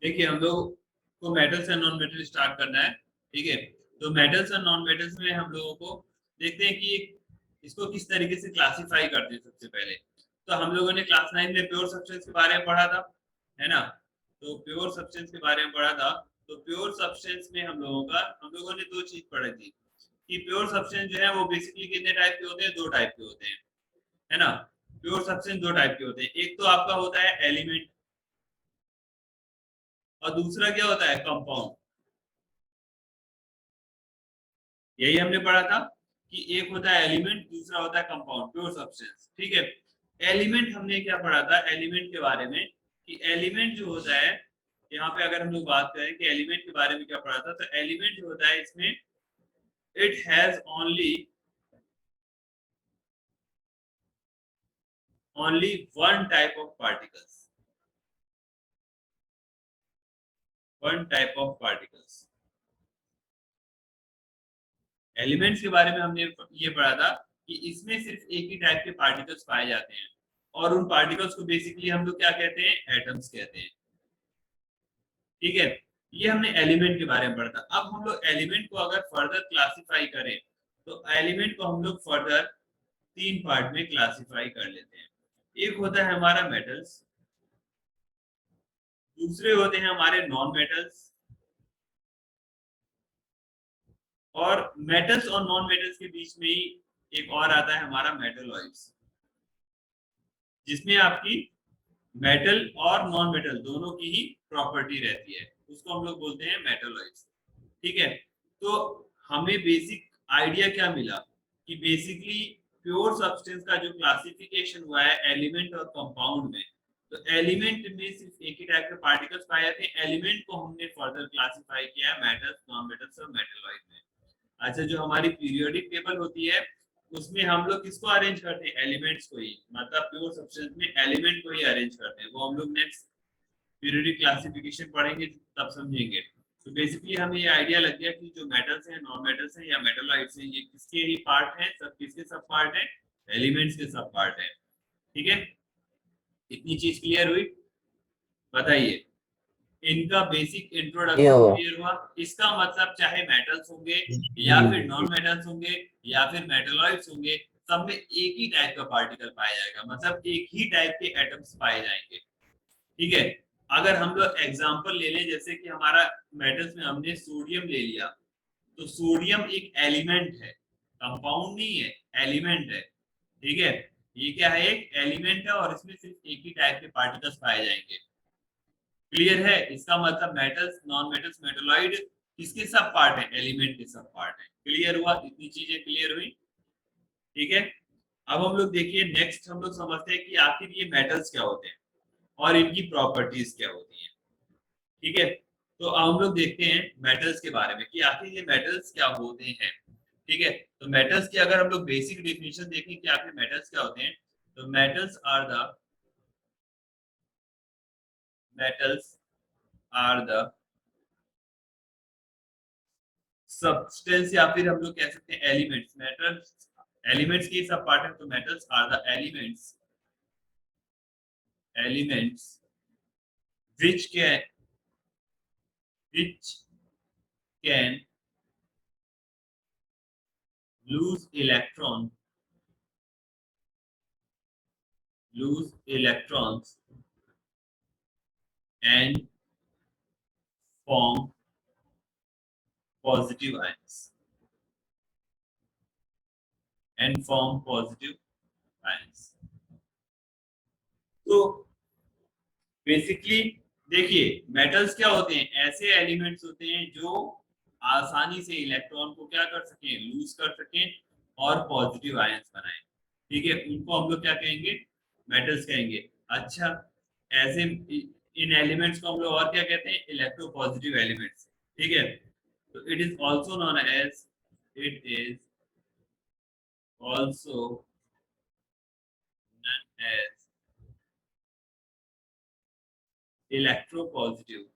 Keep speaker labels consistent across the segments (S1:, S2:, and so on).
S1: देखिए हम लोग को metals and non metal start करना है। ठीक है, तो मेटल्स और नॉन मेटल्स में हम लोगों को देखते हैं कि इसको किस तरीके से क्लासिफाई करते हैं। सबसे पहले तो हम लोगों ने क्लास 9 में प्योर सब्सटेंस के बारे में पढ़ा था, है ना। तो प्योर सब्सटेंस के बारे में पढ़ा था। तो प्योर सब्सटेंस में हम लोगों ने दो चीज पढ़ी थी कि प्योर सब्सटेंस जो है वो बेसिकली कितने टाइप के होते हैं, दो टाइप के होते हैं, है ना। प्योर सब्सटेंस दो टाइप के होते हैं, एक तो आपका होता है एलिमेंट और दूसरा क्या होता है, कंपाउंड। यही हमने पढ़ा था कि एक होता है एलिमेंट, दूसरा होता है कंपाउंड, प्योर सब्सटेंस। ठीक है, एलिमेंट हमने क्या पढ़ा था एलिमेंट के बारे में कि एलिमेंट जो होता है, यहाँ पे अगर हम लोग बात करें कि एलिमेंट के बारे में क्या पढ़ा था, तो एलिमेंट जो होता है इसमें it has only one type of particles, one type of particles. Elements के बारे में हमने ये पढ़ा था कि इसमें सिर्फ एक ही टाइप के पार्टिकल्स पाए जाते हैं और उन पार्टिकल्स को बेसिकली हम लोग क्या कहते हैं, एटम्स कहते हैं। ठीक है, ये हमने एलिमेंट के बारे में पढ़ा था। अब हम लोग एलिमेंट को अगर फर्दर क्लासिफाई करें तो एलिमेंट को हम लोग फर्दर तीन पार्ट में क्लासिफाई कर लेते हैं। एक होता है हमारा मेटल्स, दूसरे होते हैं हमारे नॉन मेटल्स, और मेटल्स और नॉन मेटल्स के बीच में ही एक और आता है हमारा मेटलॉइड्स, जिसमें आपकी मेटल और नॉन मेटल दोनों की ही प्रॉपर्टी रहती है, उसको हम लोग बोलते हैं मेटलॉइड्स। ठीक है, तो हमें बेसिक आइडिया क्या मिला कि बेसिकली प्योर सब्सटेंस का जो क्लासिफिकेशन हुआ है एलिमेंट और कंपाउंड में, तो एलिमेंट में सिर्फ एक ही टाइप के पार्टिकल्स पाए जाते हैं, एलिमेंट को हमने फर्दर क्लासिफाई किया है मेटल्स, नॉन मेटल्स और मेटलॉइड में। अच्छा, जो हमारी पीरियोडिक टेबल होती है उसमें हम लोग किसको अरेंज करते हैं, एलिमेंट्स को ही, मतलब प्योर सब्सटेंस में एलिमेंट को ही अरेंज करते हैं। वो हम लोग नेक्स्ट पीरियोडिक क्लासिफिकेशन पढ़ेंगे तब समझेंगे। तो बेसिकली हमें ये आइडिया लग गया कि जो मेटल्स हैं, नॉन मेटल्स हैं या मेटलॉइड्स हैं, ये किसके ही पार्ट हैं, सब किसके सब पार्ट हैं, एलिमेंट्स के सब पार्ट हैं। ठीक है, इतनी चीज क्लियर हुई, बताइए। इनका बेसिक
S2: ये
S1: इंट्रोडक्शन
S2: हुआ।
S1: क्लियर हुआ। इसका मतलब चाहे मेटल्स होंगे या फिर
S2: जी।
S1: नॉन मेटल्स होंगे या फिर मेटलॉइड्स होंगे, सब में एक ही टाइप का पार्टिकल पाया जाएगा, मतलब एक ही टाइप के एटम्स पाए जाएंगे। ठीक है, अगर हम लोग एग्जांपल ले लें, जैसे कि हमारा मेटल्स में हमने सोडियम ले लिया, तो सोडियम एक एलिमेंट है, कंपाउंड नहीं है, एलिमेंट है। ठीक है, ये क्या है, एक एलिमेंट है और इसमें सिर्फ एक ही टाइप के पार्टिकल्स पाए जाएंगे। क्लियर है, इसका मतलब मेटल्स, नॉन मेटल्स, मेटलॉइड किसके सब पार्ट है, एलिमेंट के सब पार्ट है। क्लियर हुआ, इतनी चीजें क्लियर हुई। ठीक है, अब हम लोग देखिए नेक्स्ट हम लोग समझते हैं कि आखिर ये मेटल्स क्या होते हैं और इनकी प्रॉपर्टीज क्या होती हैं। ठीक है, तो अब हम लोग देखते हैं मेटल्स के बारे में कि आखिर ये मेटल्स क्या होते हैं। ठीक है, तो मेटल्स की अगर हम लोग बेसिक डेफिनेशन देखें कि आखिर मेटल्स क्या होते हैं, तो मेटल्स आर द सब्सटेंस, या फिर हम लोग कह सकते हैं एलिमेंट्स। मेटल्स एलिमेंट्स की सब पार्ट है, तो metals are the elements which can which can lose electrons and form positive ions and form positive ions। तो बेसिकली देखिए मेटल्स क्या होते हैं, ऐसे एलिमेंट्स होते हैं जो आसानी से इलेक्ट्रॉन को क्या कर सकें, लूज कर सकें और पॉजिटिव आयंस बनाएं। ठीक है, उनको हम लोग क्या कहेंगे, मेटल्स कहेंगे। अच्छा, ऐसे इन एलिमेंट्स को हम लोग और क्या कहते हैं, इलेक्ट्रोपॉजिटिव एलिमेंट्स। ठीक है, तो it is also known as it is also known as electropositive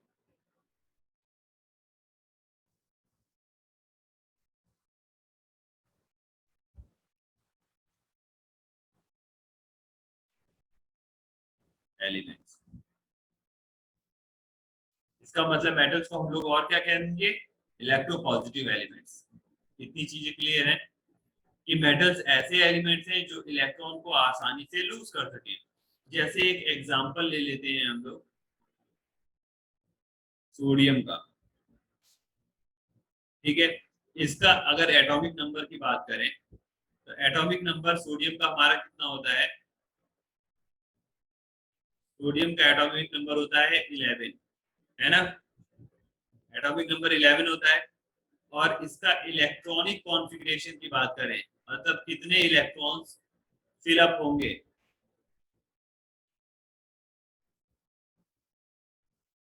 S1: elements. इसका मतलब मेटल्स को हम लोग और क्या कहेंगे, इलेक्ट्रोपॉजिटिव एलिमेंट्स। इतनी चीजें क्लियर है कि मेटल्स ऐसे एलिमेंट्स हैं जो इलेक्ट्रॉन को आसानी से लूज कर सके। जैसे एक एग्जांपल ले लेते हैं हम लोग सोडियम का, ठीक है। इसका अगर एटॉमिक नंबर की बात करें तो एटॉमिक नंबर सोडियम का हमारा कितना होता है, सोडियम का एटॉमिक नंबर होता है 11, है ना, एटॉमिक नंबर 11 होता है। और इसका इलेक्ट्रॉनिक कॉन्फ़िगरेशन की बात करें, मतलब कितने इलेक्ट्रॉन्स फिल अप होंगे,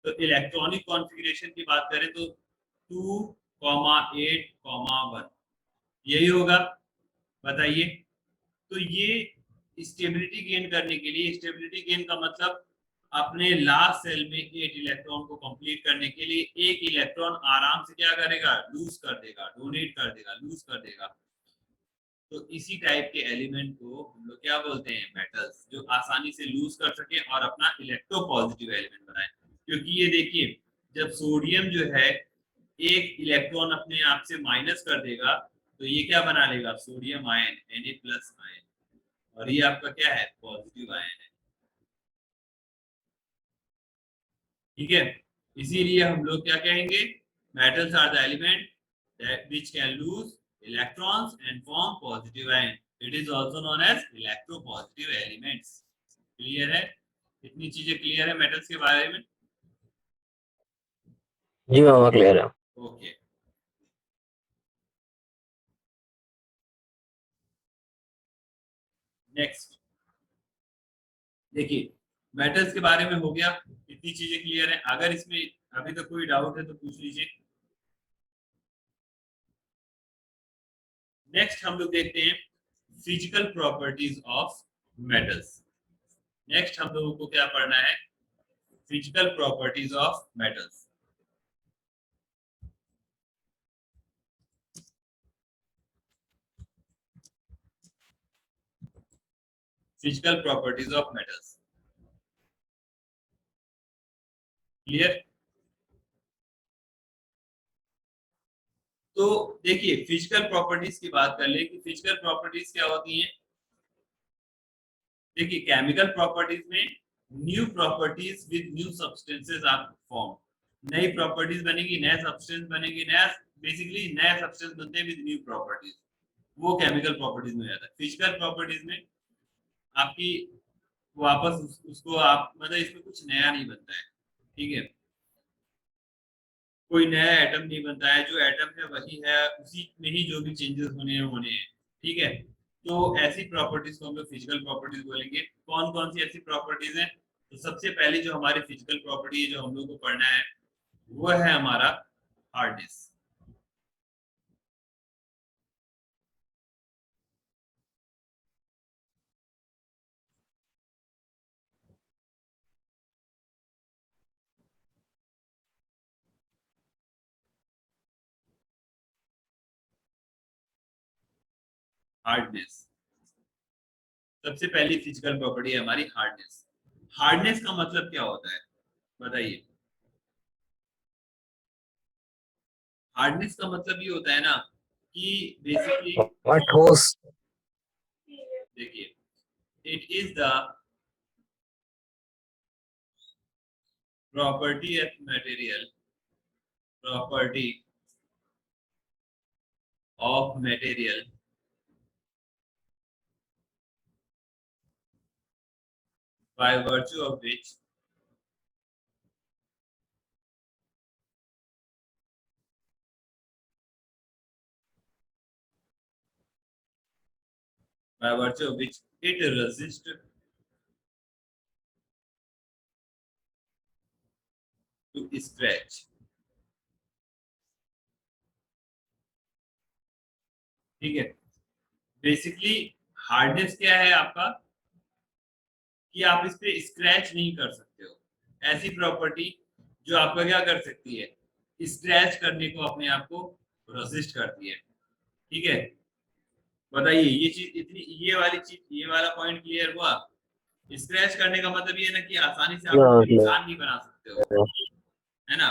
S1: तो इलेक्ट्रॉनिक कॉन्फ़िगरेशन की बात करें तो 2,8,1 यही होगा, बताइए। तो ये स्टेबिलिटी गेन करने के लिए, स्टेबिलिटी गेन का मतलब अपने लास्ट सेल में 8 इलेक्ट्रॉन को कंप्लीट करने के लिए एक इलेक्ट्रॉन आराम से क्या करेगा, लूज कर देगा, डोनेट कर देगा, लूज कर देगा। तो इसी टाइप के एलिमेंट को हम लोग क्या बोलते हैं, मेटल्स, जो आसानी से लूज कर सके और अपना इलेक्ट्रोपॉजिटिव एलिमेंट बनाए। क्योंकि ये देखिए, जब सोडियम जो है एक इलेक्ट्रॉन अपने आप से माइनस कर देगा तो ये क्या बना लेगा, सोडियम आयन, Na+ आयन, और ये आपका क्या है, पॉजिटिव आयन है, ठीक है। इसीलिए हम लोग क्या कहेंगे, metals are the element that which can lose electrons and form positive ion. It is also known as electropositive elements. Clear है, इतनी चीजें क्लियर है मेटल्स के बारे में।
S2: जी मामा क्लियर है।
S1: ओके, नेक्स्ट देखिए, मेटल्स के बारे में हो गया, इतनी चीजें क्लियर है। अगर इसमें अभी तक कोई डाउट है तो पूछ लीजिए। नेक्स्ट हम लोग देखते हैं physical properties of metals. Next हम लोगों को क्या पढ़ना है, physical properties of metals. Physical properties of metals, clear. तो देखिए, फिजिकल प्रॉपर्टीज की बात कर ले कि फिजिकल प्रॉपर्टीज क्या होती हैं। देखिए, केमिकल प्रॉपर्टीज में new properties with new substances are form, नई प्रॉपर्टीज बनेगी, नए सब्सटेंस बनेगी, नया बेसिकली नए सब्सटेंस बनते हैं विद न्यू प्रॉपर्टीज, वो केमिकल प्रॉपर्टीज में जाता है। फिजिकल प्रॉपर्टीज में आपकी वापस उसको आप मतलब इसमें कुछ नया नहीं बनता है, ठीक है, कोई नया एटम नहीं बनता है, जो एटम है वही है, उसी में ही जो भी चेंजेस होने हैं, ठीक है। तो ऐसी प्रॉपर्टीज को हम लोग फिजिकल प्रॉपर्टीज बोलेंगे। कौन कौन सी ऐसी प्रॉपर्टीज हैं, तो सबसे पहली जो हमारी फिजिकल प्रॉपर्टी है जो हम लोग को पढ़ना है वो है हमारा हार्डनेस। हार्डनेस सबसे पहली फिजिकल प्रॉपर्टी है हमारी, हार्डनेस। हार्डनेस का मतलब क्या होता है, बताइए। हार्डनेस का मतलब ये होता है ना कि बेसिकली
S2: और ठोस।
S1: देखिए, it is the property of material, property of material by virtue of which it resists to scratch, ठीक है। बेसिकली हार्डनेस क्या है आपका, कि आप इस पे स्क्रैच नहीं कर सकते हो, ऐसी प्रॉपर्टी जो आपका क्या कर सकती है, स्क्रैच करने को अपने आप को रेसिस्ट करती है, ठीक है। बताइए, ये चीज इतनी, ये वाली चीज, ये वाला पॉइंट क्लियर हुआ। स्क्रैच करने का मतलब ये है ना कि आसानी से आप
S2: हाँ
S1: उसको
S2: क्लियर
S1: निशान नहीं बना सकते हो,
S2: है।
S1: है ना।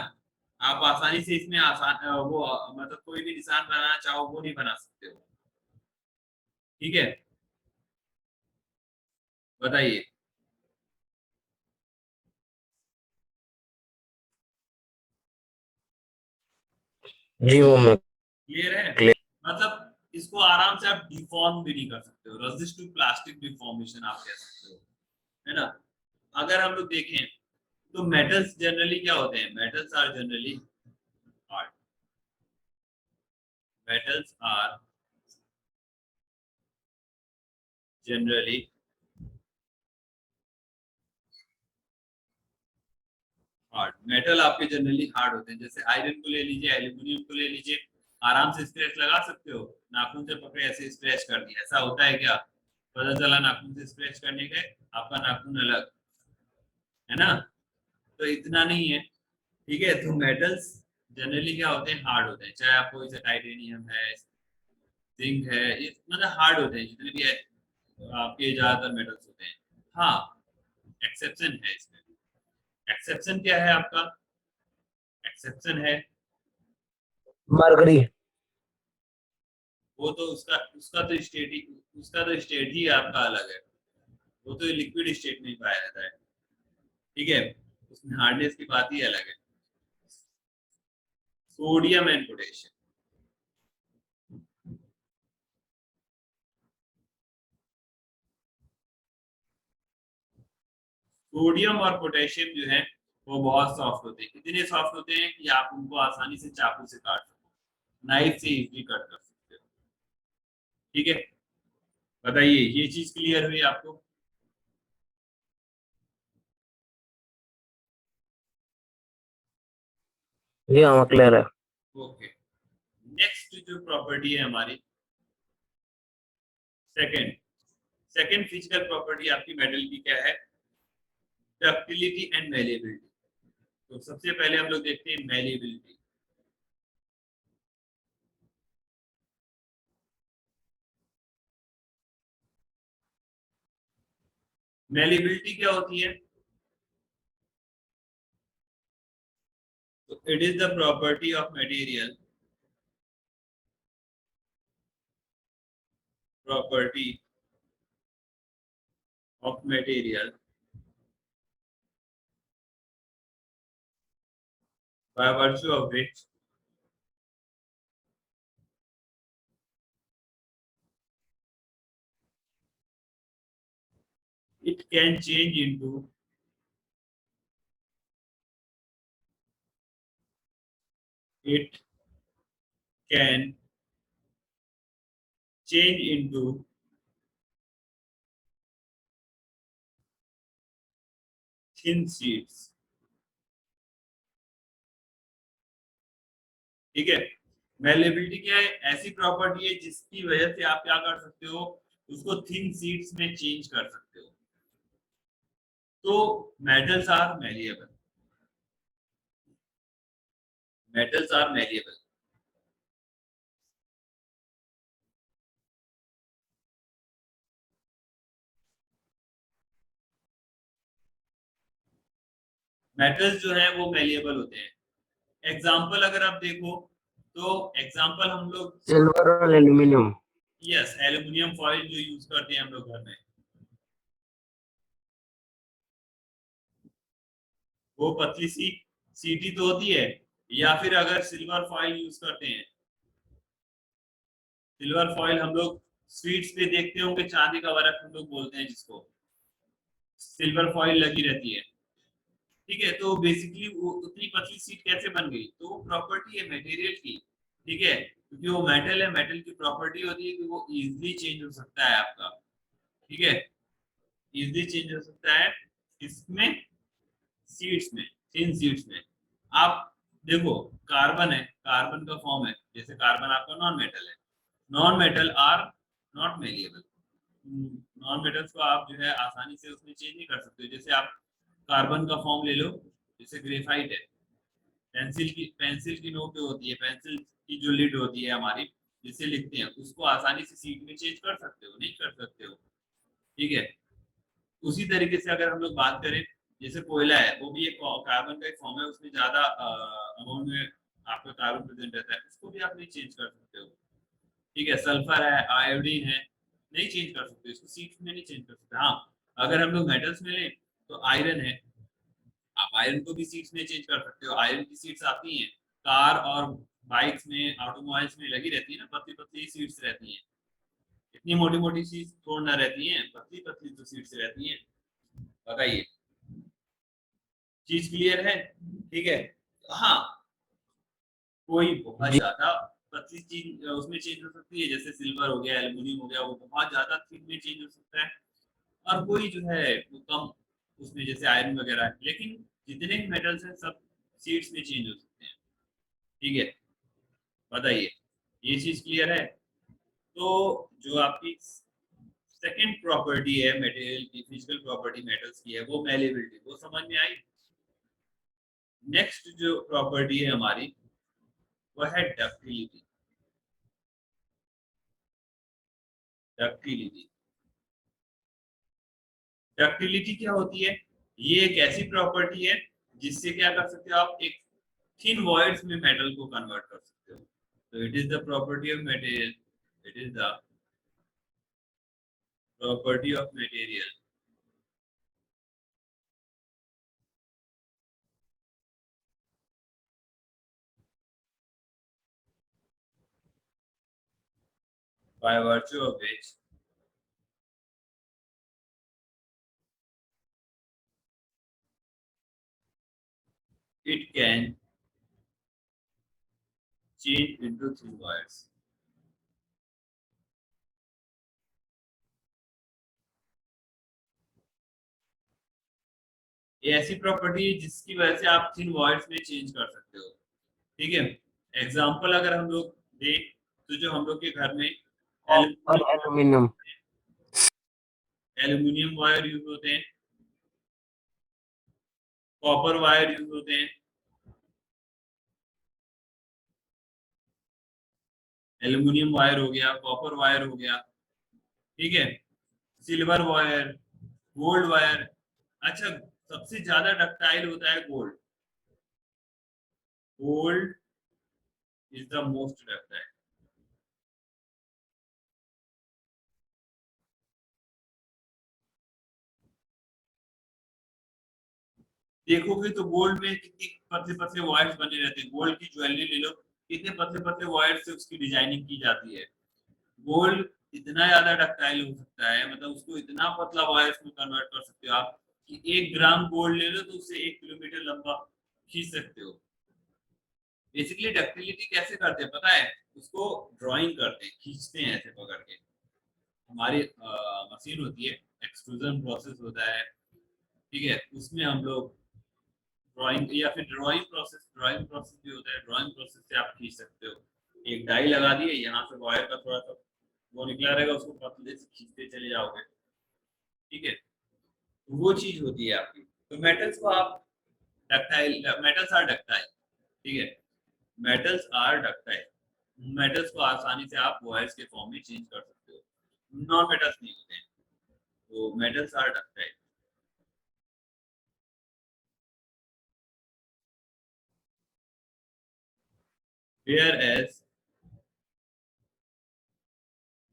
S1: आप आसानी से इसमें आसान वो मतलब कोई भी निशान बनाना चाहो वो नहीं बना सकते हो। ठीक है, बताइए।
S2: जी वो मैं
S1: क्लियर है।
S2: क्लियर।
S1: मतलब इसको आराम से आप डिफॉर्म भी नहीं कर सकते हो, रेजिस्ट टू प्लास्टिक डिफॉर्मेशन आप कह सकते हो, है ना। अगर हम लोग देखें तो मेटल्स जनरली क्या होते हैं, metals are generally hard, metals are generally hard. Metal आपके जनरली हार्ड होते हैं, जैसे आयरन को ले लीजिए, एल्यूमिनियम को ले लीजिए, आराम से स्क्रैच लगा सकते हो, नाखून से पकड़े ऐसे स्क्रैच कर दिया, ऐसा होता है क्या, पता चला नाखून से स्क्रैच करने गए आपका नाखून अलग, है ना। तो इतना नहीं है, ठीक है। तो मेटल्स जनरली क्या होते हैं, हार्ड होते हैं, चाहे आप कोई सा टाइटेनियम है, जिंक है, ये मतलब हार्ड होते हैं जितने भी आपके ज्यादातर मेटल्स होते हैं। हाँ, एक्सेप्शन है इसमें भी। एक्सेप्शन क्या है आपका, एक्सेप्शन है
S2: मरकरी।
S1: वो तो उसका उसका तो स्टेट ही, उसका तो स्टेट ही आपका अलग है, वो तो लिक्विड स्टेट में ही पाया जाता है, ठीक है। उसमें हार्डनेस की बात ही अलग है। सोडियम एंड पोटेशियम, सोडियम और पोटेशियम जो है वो बहुत सॉफ्ट होते हैं, इतने सॉफ्ट होते हैं कि आप उनको आसानी से चाकू से काट सकते हो, नाइफ से इजीली कट कर सकते हो, ठीक है। बताइए, ये चीज क्लियर हुई आपको।
S2: जी हाँ क्लियर है।
S1: ओके, नेक्स्ट जो प्रॉपर्टी है हमारी, सेकंड सेकंड फिजिकल प्रॉपर्टी आपकी मेटल की क्या है, डक्टिलिटी एंड मेलेबिलिटी। तो सबसे पहले हम लोग देखते हैं मेलेबिलिटी। मेलेबिलिटी क्या होती है, तो it is the property of material, property of material by virtue of which it can change into, it can change into thin sheets, ठीक है। मेलेबिलिटी क्या है, ऐसी प्रॉपर्टी है जिसकी वजह से आप क्या कर सकते हो, उसको थिन शीट्स में चेंज कर सकते हो। तो metals are malleable, metals are malleable. Metals जो है वो मेलिएबल होते हैं। एग्जाम्पल अगर आप देखो तो एग्जाम्पल हम लोग,
S2: सिल्वर और एल्यूमिनियम।
S1: यस, एल्यूमिनियम फॉइल जो यूज करते हैं हम लोग घर में, वो पतली सी सीटी तो होती है, या फिर अगर सिल्वर फॉइल यूज करते हैं, सिल्वर फॉइल हम लोग स्वीट्स पे देखते होंगे, चांदी का वर्क हम लोग बोलते हैं जिसको, सिल्वर फॉइल लगी रहती है, ठीक है। तो बेसिकली वो उतनी पतली सीट कैसे बन गई, तो वो प्रॉपर्टी है मटेरियल की, ठीक है, क्योंकि वो मेटल है, मेटल की प्रॉपर्टी होती है कि वो इजीली चेंज हो सकता है आपका, ठीक है, इजीली चेंज हो सकता है इसमें, सीड्स में, थिन सीड्स में। आप देखो, कार्बन है, कार्बन का फॉर्म है, जैसे कार्बन आपका नॉन मेटल है, non metal are not malleable, non metals को आप जो है आसानी से उसमें चेंज नहीं कर सकते। जैसे आप कार्बन का फॉर्म ले लो, जैसे ग्रेफाइट है, पेंसिल की नोक जो होती है, पेंसिल की जो लिड होती है हमारी, जिसे लिखते हैं, उसको आसानी से सीट में चेंज कर सकते हो, नहीं कर सकते हो, ठीक है। उसी तरीके से अगर हम लोग बात करें जैसे कोयला है, वो भी एक कार्बन का एक फॉर्म है, उसमें ज्यादा अमाउंट में आपका कार्बन प्रेजेंट रहता है, उसको भी आप नहीं चेंज कर सकते हो। ठीक है, सल्फर है, आयोडीन है, नहीं चेंज कर सकते इसको, सीड्स में नहीं चेंज कर सकते। हाँ, अगर हम लोग मेटल्स में लें तो आयरन है, आप आयरन को भी सीड्स में चेंज कर सकते हो। आयरन की सीड्स आती हैं कार और बाइक्स में, ऑटोमोबाइल्स में लगी रहती है ना, पतली पतली सीड्स रहती हैं, इतनी मोटी मोटी सीड्स थोड़ी ना रहती हैं, पतली पतली तो सीड्स रहती हैं। बताइए, चीज क्लियर है? ठीक है। हाँ, कोई बहुत
S2: जी
S1: ज्यादा पतली चीज उसमें चेंज हो सकती है, जैसे सिल्वर हो गया, एल्यूमिनियम हो गया, वो बहुत ज्यादा थिक में चेंज हो सकता है। और कोई जो है वो कम उसमें, जैसे आयरन वगैरह है। लेकिन जितने भी मेटल्स हैं सब सीड्स में चेंज हो सकते हैं। ठीक है, बताइए, ये चीज क्लियर है? तो जो आपकी सेकंड प्रॉपर्टी है मटेरियल की, फिजिकल प्रॉपर्टी मेटल्स की है, वो मेलेबिलिटी, वो समझ में आई। नेक्स्ट जो प्रॉपर्टी है हमारी, वो है डक्टिलिटी। डक्टिलिटी, डक्टिलिटी क्या होती है? ये एक ऐसी प्रॉपर्टी है जिससे क्या कर सकते हो आप, एक थिन वॉइड्स में मेटल को कन्वर्ट कर सकते हो। तो it is the property of material, it is the property of material by virtue of which it can change into thin wires। ये ऐसी प्रॉपर्टी है जिसकी वजह से आप थिन वॉइड्स में चेंज कर सकते हो। ठीक है, एग्जांपल अगर हम लोग दें तो जो हम लोग के घर में
S2: copper aluminium.
S1: Aluminium wire use होते हैं, कॉपर वायर यूज होते हैं। एल्यूमिनियम वायर हो गया, कॉपर वायर हो गया, ठीक है, सिल्वर वायर, गोल्ड वायर। अच्छा, सबसे ज्यादा डक्टाइल होता है gold. Gold is the most ductile. देखोगे तो गोल्ड में कितनी पतले पतले वायर्स बने रहते हैं। गोल्ड की ज्वेलरी ले लो, कितने पतले पतले वायर से उसकी डिजाइनिंग की जाती है। गोल्ड इतना ज्यादा डक्टाइल हो सकता है, मतलब उसको इतना पतला वायर्स में कन्वर्ट कर सकते हो आप कि 1 ग्राम गोल्ड ले लो तो उससे 1 किलोमीटर लंबा खींच सकते हो। बेसिकली डक्टिलिटी कैसे करते हैं पता है? उसको ड्राइंग करते हैं, खींचते हैं ऐसे पकड़ के। हमारी मशीन होती है, एक्सट्रूजन प्रोसेस होता है, ठीक है, उसमें हम लोग ड्राइंग या फिर ड्राइंग प्रोसेस भी होता है, ड्राइंग प्रोसेस से आप खींच सकते हो। एक डाई लगा दिए, यहाँ से वायर का थोड़ा सा वो निकला रहेगा, उसको पतले से खींचते चले जाओगे। ठीक है, तो वो चीज होती है आपकी। तो मेटल्स को आप डक्टाइल, मेटल्स आर डक्टाइल। ठीक है, मेटल्स आर डक्टाइल। मेटल्स को आसानी से आप वायर्स के फॉर्म में चेंज कर सकते हो। नॉन मेटल्स नहीं होते हैं, तो metals are ductile. Whereas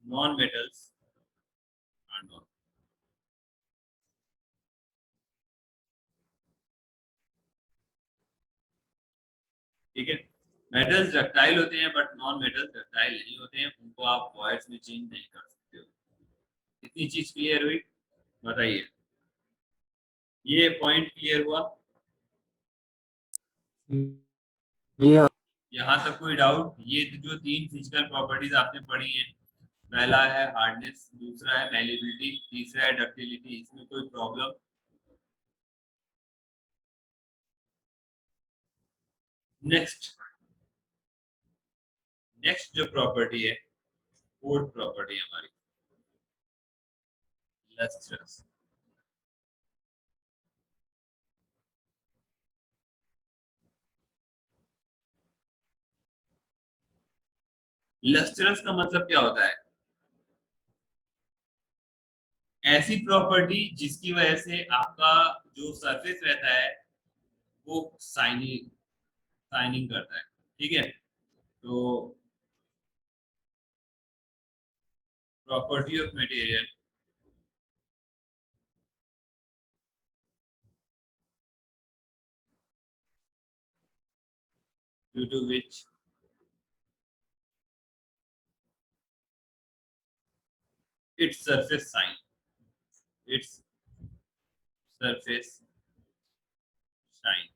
S1: non metals are not. ठीक है, मेटल्स डक्टाइल होते हैं बट नॉन मेटल्स डक्टाइल नहीं होते हैं, उनको आप वायर्स में चेंज नहीं कर सकते हो। इतनी चीज क्लियर हुई? बताइए, ये पॉइंट क्लियर हुआ?
S2: जी हाँ।
S1: यहाँ तक कोई डाउट? ये जो 3 फिजिकल प्रॉपर्टीज आपने पढ़ी हैं, पहला है हार्डनेस, दूसरा है मेलिबिलिटी, तीसरा है डक्टिलिटी, इसमें कोई प्रॉब्लम? नेक्स्ट, नेक्स्ट जो प्रॉपर्टी है, फोर्थ प्रॉपर्टी हमारी, लस्ट्रस। लस्ट्रस का मतलब क्या होता है? ऐसी प्रॉपर्टी जिसकी वजह से आपका जो सरफेस रहता है वो शाइनिंग करता है, ठीक है। तो property of material due to which its surface shine, its surface shine।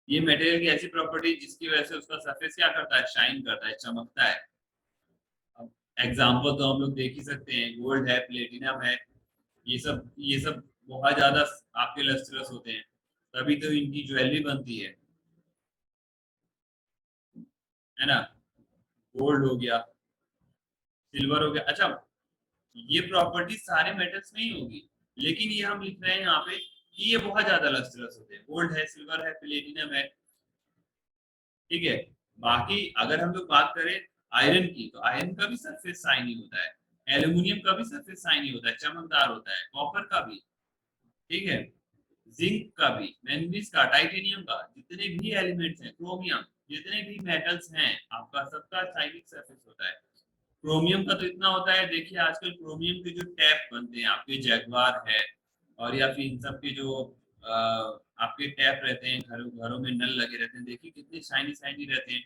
S1: ये मटेरियल की ऐसी प्रॉपर्टी जिसकी वजह से उसका सरफेस क्या करता है, शाइन करता है, चमकता है। अब एग्जांपल तो हम लोग देख ही सकते हैं, गोल्ड है, प्लेटिनम है, ये सब बहुत ज्यादा आपके लस्ट्रस होते हैं, तभी तो इनकी ज्वेलरी बनती है ना। गोल्ड हो गया, सिल्वर हो गया। अच्छा, ये प्रॉपर्टी सारे मेटल्स में ही होगी, लेकिन ये हम लिख रहे हैं यहाँ पे कि ये बहुत ज्यादा लस्ट्रस होते हैं। गोल्ड है, सिल्वर है, प्लेटिनम है, ठीक है। बाकी अगर हम लोग बात करें आयरन की, तो आयरन का भी सरफेस शाइनी होता है, एल्यूमिनियम का भी सरफेस शाइनी होता है, चमकदार होता है, कॉपर का भी, ठीक है, जिंक का भी, मैंगनीज का, टाइटेनियम का, जितने भी एलिमेंट्स हैं, क्रोमियम, जितने भी मेटल्स हैं, आपका सबका शाइनिंग सरफेस होता है। क्रोमियम का तो इतना होता है, देखिए आजकल क्रोमियम के जो टैप बनते हैं, आपके जैगवार है और या फिर इन सब के जो आपके टैप रहते हैं, घरों में नल लगे रहते हैं, देखिए कितने शाइनी शाइनी रहते हैं,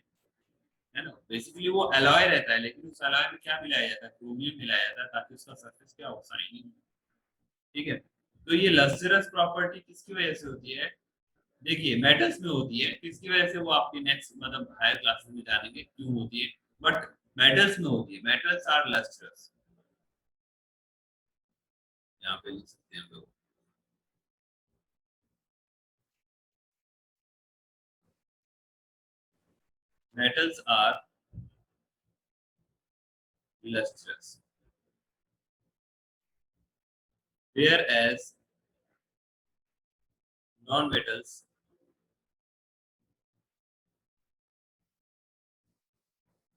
S1: है ना। बेसिकली वो अलॉय रहता है, लेकिन उस अलॉय में क्या मिलाया जाता है, क्रोमियम मिलाया जाता है, ताकि उसका सरफेस क्या हो, शाइनी हो, ठीक है। तो ये लस्टरस प्रॉपर्टी किसकी वजह से होती है, देखिए मेटल्स में होती है, किसकी वजह से वो आपके नेक्स्ट मतलब हायर क्लासेस में जानेंगे क्यों होती है, बट मेटल्स में होती है, मेटल्स आर लस्टरस। यहाँ पे लिख सकते हैं हम लोग, metals are lustrous, whereas non-metals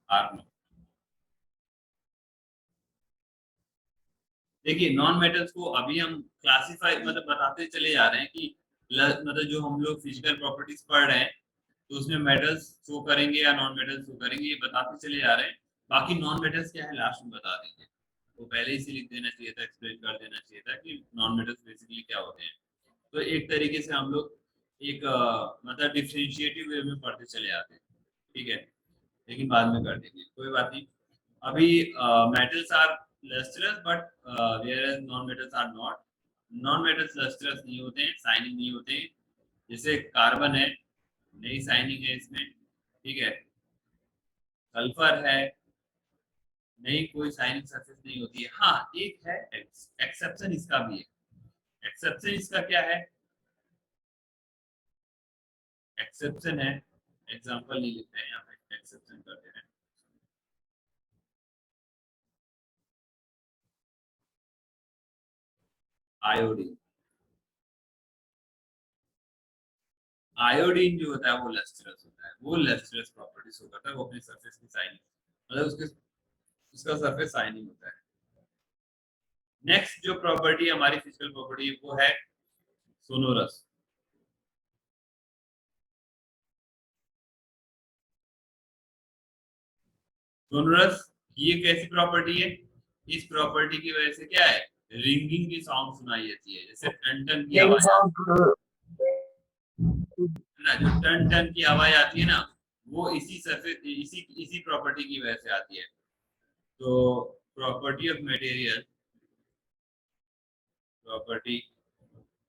S1: are not। देखिए नॉन मेटल्स को अभी हम क्लासिफाई मतलब बताते चले जा रहे हैं कि मतलब जो हम लोग फिजिकल प्रॉपर्टीज पढ़ रहे हैं, तो उसमें मेटल्स शो करेंगे या नॉन मेटल्स शो करेंगे, ये बताते चले जा रहे हैं। बाकी नॉन मेटल्स क्या है लास्ट में बता देंगे, तो पहले ही से लिख देना चाहिए था, एक्सप्लेन कर देना चाहिए था कि नॉन मेटल्स बेसिकली क्या होते हैं। तो एक तरीके से हम लोग एक मतलब डिफरेंशिएटिव वे में पढ़ते चले आते हैं, ठीक है, लेकिन बाद में कर देंगे, कोई बात नहीं। अभी metals are lustrous but where non metals are not. Non metals lustrous नहीं होते हैं, शाइनिंग नहीं होते हैं, जैसे कार्बन है, नई शाइनिंग है इसमें, ठीक है। सल्फर है, नई कोई शाइनिंग सरफेस नहीं होती है। हाँ एक है एक्सेप्शन इसका भी है। एक्सेप्शन इसका क्या है, एक्सेप्शन है, एग्जांपल नहीं लिखते हैं यहाँ पे, एक्सेप्शन कर दे रहे हैं। आयोडीन, आयोडीन जो होता है वो लस्ट्रस होता है, वो लस्ट्रस प्रॉपर्टीज हो करता है, वो अपने सरफेस की शाइनिंग मतलब उसके उसका सरफेस शाइनिंग होता है। नेक्स्ट जो प्रॉपर्टी हमारी फिजिकल प्रॉपर्टी वो है सोनोरस। सोनोरस ये कैसी प्रॉपर्टी है, इस प्रॉपर्टी की वजह से क्या है, रिंगिंग की साउंड सुनाई देती है, जैसे टन टन की
S2: Playing
S1: आवाज
S2: sound.
S1: है ना, जो टन टन की आवाज आती है ना, वो इसी सरफेस इसी प्रॉपर्टी की वजह से आती है। तो property of material, property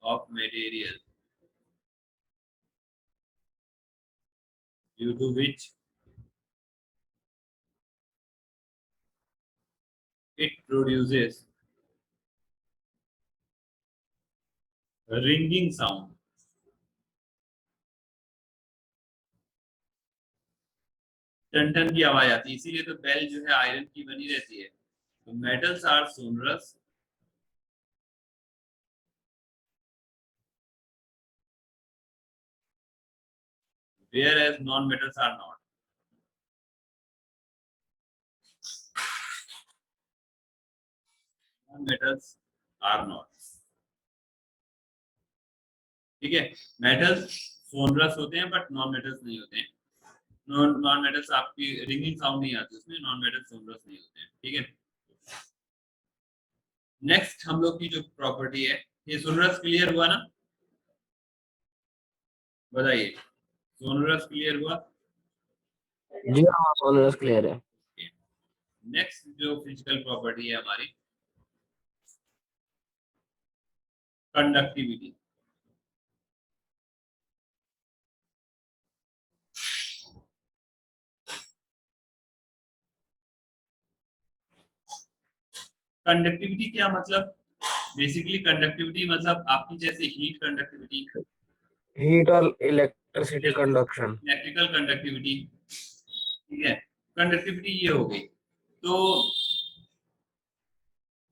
S1: of material due to which it produces ringing sound। टन टन की आवाज आती है, इसीलिए तो बेल जो है आयरन की बनी रहती है। तो metals are sonorous, whereas non metals are not। Non metals are not। ठीक है, मेटल्स सोनरस होते हैं बट नॉन मेटल्स नहीं होते हैं। नॉन मेटल्स आपकी रिंगिंग साउंड नहीं आती उसमें, नॉन मेटल्स सोनरस नहीं होते हैं। ठीक है, नेक्स्ट हम लोग की जो प्रॉपर्टी है, ये सोनरस क्लियर हुआ ना, बताइए, सोनरस क्लियर हुआ?
S2: जी हाँ, सोलर क्लियर है।
S1: नेक्स्ट जो फिजिकल प्रॉपर्टी है हमारी, कंडक्टिविटी। कंडक्टिविटी क्या मतलब, बेसिकली कंडक्टिविटी मतलब आपकी जैसे हीट कंडक्टिविटी,
S2: हीट और इलेक्ट्रिसिटी कंडक्शन।
S1: Electrical conductivity. ठीक है, कंडक्टिविटी ये हो गई। तो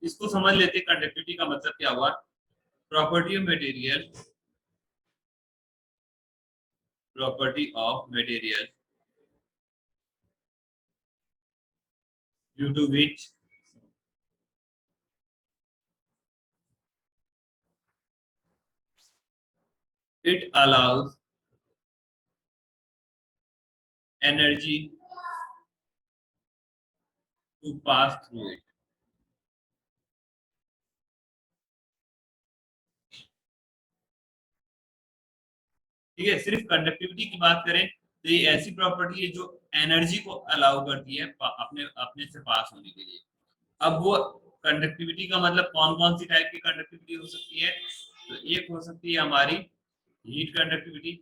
S1: इसको समझ लेते, कंडक्टिविटी का मतलब क्या हुआ, property of material, property of material due to which it allows energy to pass through it। ठीक है, सिर्फ कंडक्टिविटी की बात करें तो ये ऐसी प्रॉपर्टी है जो एनर्जी को अलाउ करती है अपने अपने से पास होने के लिए। अब वो कंडक्टिविटी का मतलब कौन कौन सी टाइप की कंडक्टिविटी हो सकती है, तो एक हो सकती है हमारी हीट कंडक्टिविटी,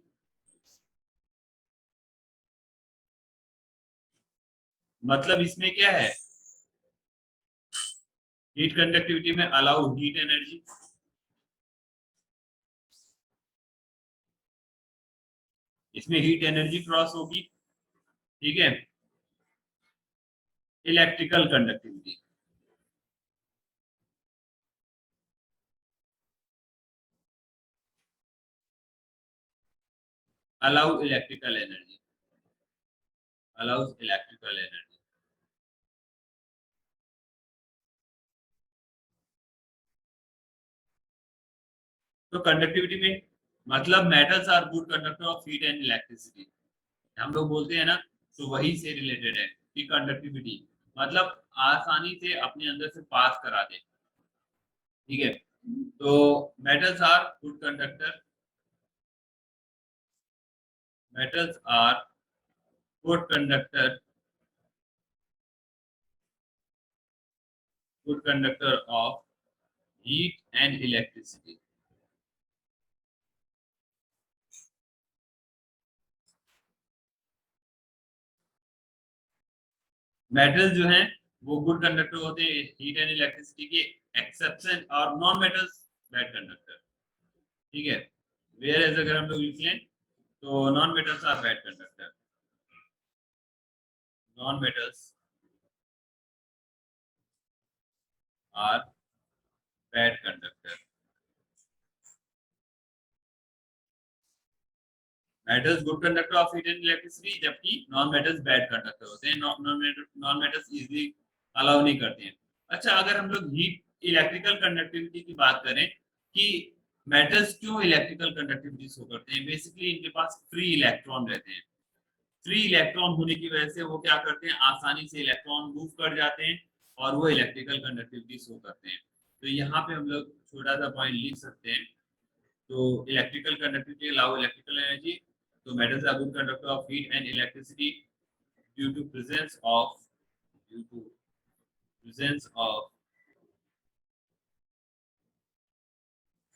S1: मतलब इसमें क्या है, हीट कंडक्टिविटी में अलाउ हीट एनर्जी, इसमें हीट एनर्जी क्रॉस होगी। ठीक है, electrical conductivity, allow electrical energy, allows electrical energy. तो कंडक्टिविटी में मतलब metals are good conductor of heat and electricity, हम लोग बोलते हैं ना, तो वही से रिलेटेड है कि कंडक्टिविटी मतलब आसानी से अपने अंदर से पास करा दे। ठीक है, तो metals are good conductor, metals are good conductor, good conductor of heat and electricity. Metals जो हैं वो गुड कंडक्टर होते हैं हीट एंड इलेक्ट्रिसिटी के, एक्सेप्शन और नॉन मेटल्स बैड कंडक्टर। ठीक है, वेयर एज अगर हम लोग लिख लें तो non metals are bad conductor, non metals are bad conductor, metals good conductor of heat and electricity, जबकि नॉन मेटल्स बैड कंडक्टर होते हैं, नॉन मेटल्स इजीली अलाउ नहीं करते हैं। अच्छा, अगर हम लोग हीट इलेक्ट्रिकल कंडक्टिविटी की बात करें कि मेटल्स क्यों इलेक्ट्रिकल कंडक्टिविटी शो करते हैं, बेसिकली इनके पास फ्री इलेक्ट्रॉन रहते हैं। फ्री इलेक्ट्रॉन होने की वजह से वो क्या करते हैं, आसानी से इलेक्ट्रॉन मूव कर जाते हैं और वो इलेक्ट्रिकल कंडक्टिविटी शो करते हैं। तो यहाँ पे हम लोग छोटा सा पॉइंट लिख सकते हैं, तो electrical conductivity allow electrical energy, तो metals are good conductor of heat and electricity due to due to presence of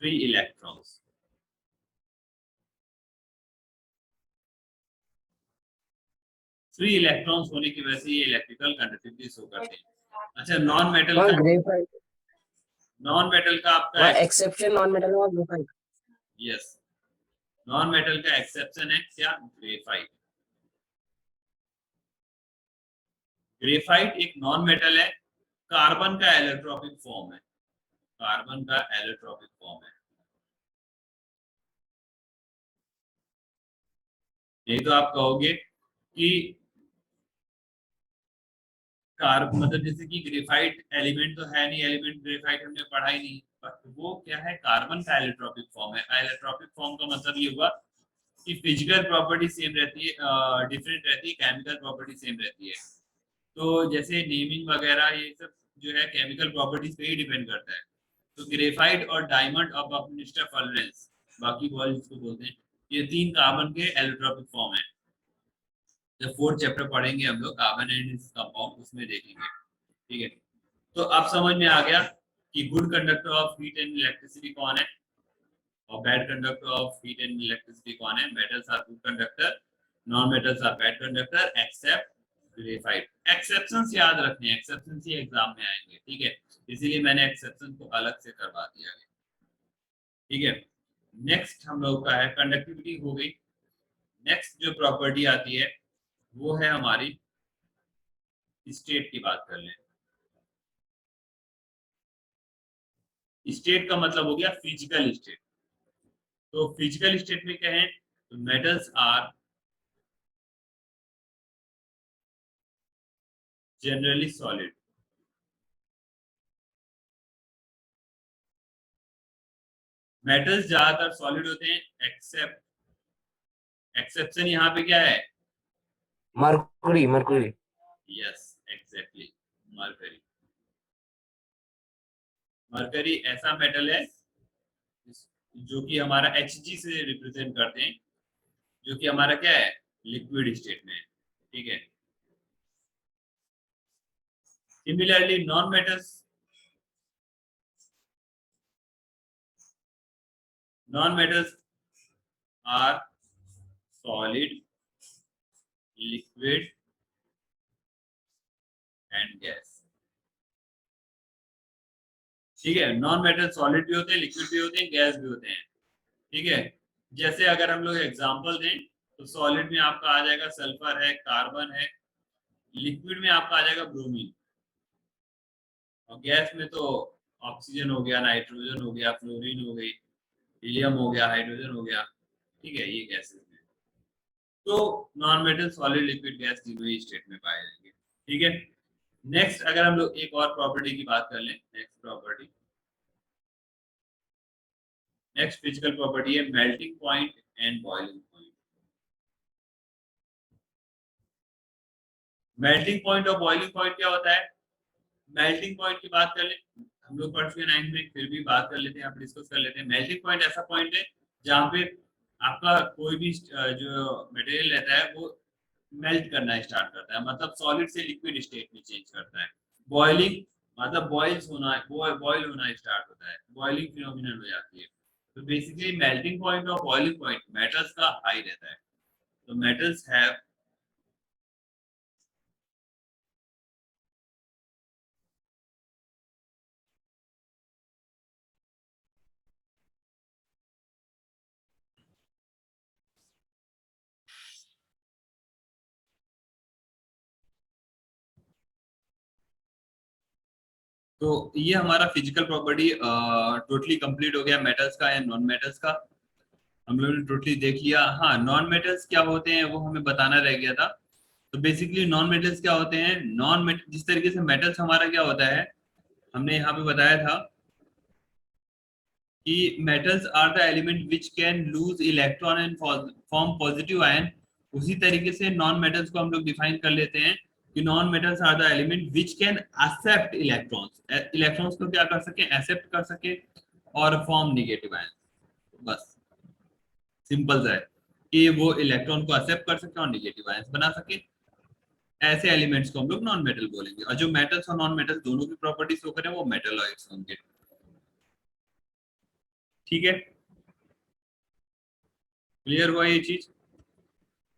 S1: free electrons। Free electrons होने की वजह से ये इलेक्ट्रिकल कंडक्टिविटी शो करते हैं। अच्छा, नॉन मेटल
S2: वहाँ
S1: का,
S2: ग्रेफाइट,
S1: नॉन मेटल का आपका
S2: वहाँ एक्सेप्शन नॉन मेटल और ग्रेफाइट।
S1: यस, नॉन मेटल का एक्सेप्शन है क्या, ग्रेफाइट। ग्रेफाइट एक नॉन मेटल है, कार्बन का एलोट्रोपिक फॉर्म है, कार्बन का एलोट्रोपिक फॉर्म है। नहीं तो आप कहोगे कि कार्बन मतलब जैसे कि ग्रेफाइट एलिमेंट तो है नहीं, एलिमेंट ग्रेफाइट हमने पढ़ा ही नहीं, वो क्या है, कार्बन का एलोट्रोपिक फॉर्म है। एलोट्रोपिक फॉर्म का मतलब ये हुआ कि फिजिकल प्रॉपर्टी सेम रहती है, डिफरेंट रहती है, केमिकल प्रॉपर्टी सेम रहती है। तो जैसे नेमिंग वगैरह ये सब जो है केमिकल प्रॉपर्टीज पे ही डिपेंड करता है। तो ग्रेफाइट और डायमंड ऑफ अपनिस्टर फलरेंस, बाकी बॉल जिसको बोलते हैं, ये 3 कार्बन के एलोट्रोपिक फॉर्म है। जब 4th चैप्टर पढ़ेंगे हम लोग कार्बन एंड इट्स कंपाउंड, उसमें देखेंगे। ठीक है, तो अब समझ में आ गया कि good conductor of heat and electricity कौन है और bad conductor of heat and electricity कौन है। Metals are good conductor, non metals are bad conductor except graphite. Exceptions याद रखने हैं, एक्सेप्शंस ही एग्जाम में आएंगे। ठीक है, इसीलिए मैंने एक्सेप्शन को अलग से करवा दिया है। ठीक है, नेक्स्ट हम लोग का है कंडक्टिविटी हो गई। नेक्स्ट जो प्रॉपर्टी आती है वो है हमारी स्टेट की बात कर लें। स्टेट का मतलब हो गया फिजिकल स्टेट। तो फिजिकल स्टेट में क्या है, तो metals are generally solid. Metals ज्यादातर सॉलिड होते हैं एक्सेप्ट, एक्सेप्शन यहाँ पे क्या है,
S2: mercury mercury
S1: yes exactly, mercury. Mercury ऐसा मेटल है जो कि हमारा Hg से रिप्रेजेंट करते हैं, जो कि हमारा क्या है, लिक्विड स्टेट में है। ठीक है, similarly non metals, non metals are solid, liquid and gas. ठीक है, नॉन मेटल सॉलिड भी होते हैं, लिक्विड भी होते हैं, गैस भी होते हैं। ठीक है, जैसे अगर हम लोग एग्जांपल दें तो सॉलिड में आपका आ जाएगा सल्फर है, कार्बन है, लिक्विड में आपका आ जाएगा ब्रोमीन, और गैस में तो ऑक्सीजन हो गया, नाइट्रोजन हो गया, फ्लोरीन हो गई, हीलियम हो गया, हाइड्रोजन हो गया। ठीक है, ये गैसेस में। तो non metal solid liquid gas तीनों ही स्टेट में पाए जाएंगे। ठीक है, नेक्स्ट अगर हम लोग एक और प्रॉपर्टी की बात कर लें, next property, next physical property है melting point and boiling point. Melting point और बॉइलिंग पॉइंट क्या होता है। मेल्टिंग पॉइंट की बात कर ले, हम लोग पढ़ चुके 9th में, फिर भी बात कर लेते हैं, आप डिस्कस कर लेते हैं। मेल्टिंग पॉइंट ऐसा पॉइंट है जहाँ पे आपका कोई भी जो मटेरियल रहता है वो मेल्ट करना स्टार्ट करता है, मतलब सॉलिड से लिक्विड स्टेट में चेंज करता है। बॉइलिंग मतलब बॉइल्स होना, बॉइल होना स्टार्ट होता है, बॉइलिंग फिनोमिनन हो जाती है। तो बेसिकली मेल्टिंग पॉइंट और बॉइलिंग पॉइंट मेटल्स का हाई रहता है। तो मेटल्स हैव तो ये हमारा फिजिकल प्रॉपर्टी टोटली कंप्लीट हो गया मेटल्स का एंड नॉन मेटल्स का। हम लोगों ने टोटली देख लिया। हाँ, नॉन मेटल्स क्या होते हैं वो हमें बताना रह गया था। तो बेसिकली नॉन मेटल्स क्या होते हैं, नॉन मेटल जिस तरीके से मेटल्स हमारा क्या होता है, हमने यहाँ पे बताया था कि metals are the element which can lose electron and form positive ion. उसी तरीके से नॉन मेटल्स को हम लोग डिफाइन कर लेते हैं कि non metals are the element which can accept electrons, electrons को क्या कर सके, एक्सेप्ट कर सके और फॉर्म नेगेटिव आयन। बस सिंपल सा है कि वो इलेक्ट्रॉन को एक्सेप्ट कर सके और नेगेटिव आयंस बना सके। ऐसे एलिमेंट्स को हम लोग नॉन मेटल बोलेंगे, और जो मेटल्स और नॉन मेटल्स दोनों की प्रॉपर्टी शो करें वो मेटलॉइड्स होंगे। ठीक है, क्लियर हुआ ये चीज।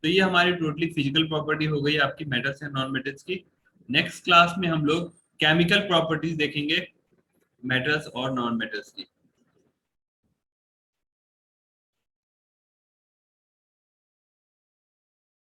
S1: तो ये हमारी टोटली फिजिकल प्रॉपर्टी हो गई आपकी मेटल्स एंड नॉन मेटल्स की। नेक्स्ट क्लास में हम लोग केमिकल प्रॉपर्टीज देखेंगे मेटल्स और नॉन मेटल्स की।